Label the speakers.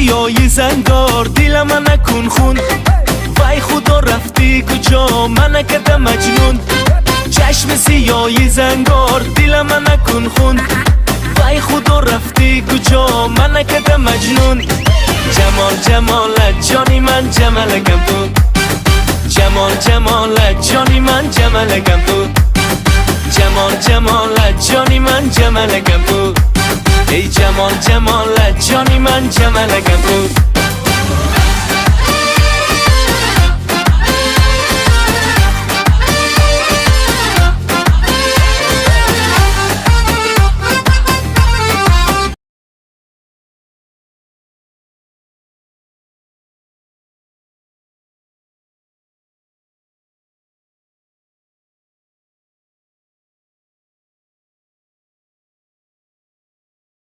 Speaker 1: سیایی زنگار دل من نکن خون، وای خدا رفتی کجا من کردم مجنون. چشم سیایی زنگار دل من نکن خون، وای خدا رفتی کجا من کردم مجنون. جمال جمالت جانی من جمالکم تو، جمال جمالت جانی من جمالکم تو، جمال جمالت جانی من جمالکم تو، ای جمال جمالت جانی من جمالکم تو.